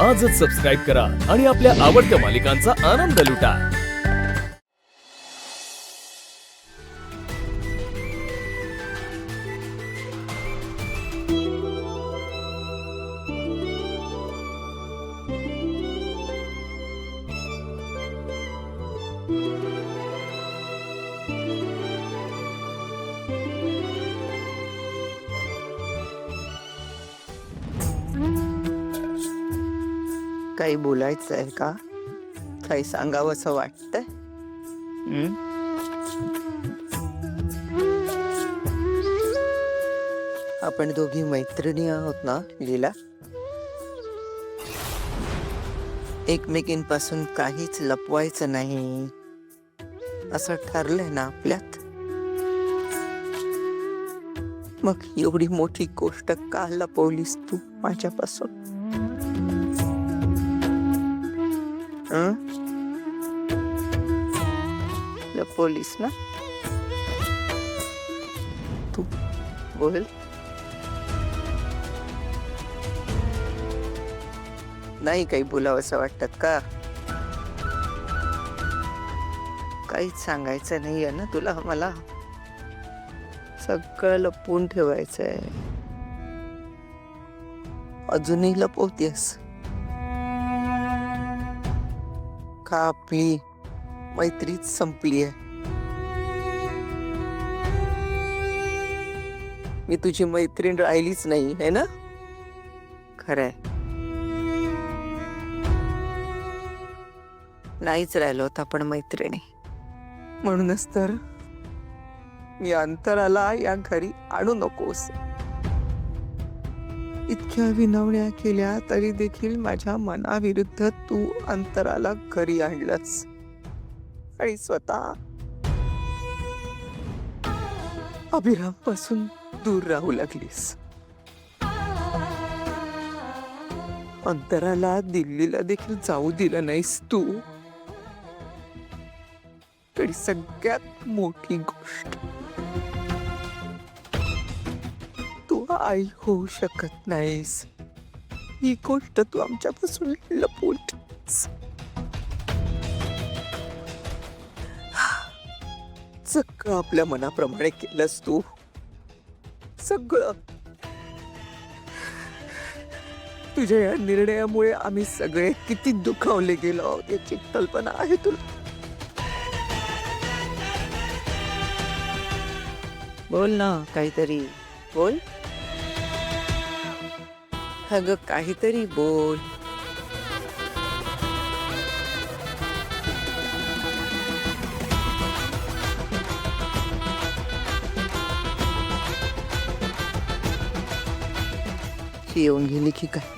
आजच सबस्क्राईब करा आणि आपल्या आवडत्या मालिकांचा आनंद लुटा. काही बोलायचं आहे का? काही सांगावं असं वाटतंय? आपण दोघी मैत्रिणी आहोत ना लीला? एकमेकींपासून काहीच लपवायचं नाही असं ठरलंय ना आपल्यात. मग एवढी मोठी गोष्ट का लपवलीस तू माझ्यापासून? लपवलीस ना तू? बोल. नाही काही बोलावं असं वाटत का? काहीच सांगायचं नाहीये ना तुला मला? सगळं लपवून ठेवायचंय? अजूनही लपवतेस का? आपली मैत्रीच संपली आहे? मी तुझी मैत्रीण राहिलीच नाही है ना? खरंय, नाहीच राहिलो होत आपण मैत्रिणी. म्हणूनच तर मी अंतराला या घरी आणू नकोस. इतक्या विनवण्या केल्या तरी देखील माझ्या मनाविरुद्ध तू अंतराला घरी आणलंस आणि स्वतः अभिराम पासून दूर राहू लागलीस. अंतराला दिल्लीला देखील जाऊ दिलं नाहीस तू. तरी सगळ्यात मोठी गोष्ट, तू आई होऊ शकत नाहीस. ही गोष्ट तू आमच्यापासून लपवून ठेवलीस. सगळं आपल्या मनाप्रमाणे केलंस तू. सगळं. तुझ्या या निर्णयामुळे आम्ही सगळे किती दुखावले गेलो आहोत याची कल्पना आहे तुला? बोल ना काहीतरी बोल. अगं काहीतरी बोल. येऊन गेली की काय?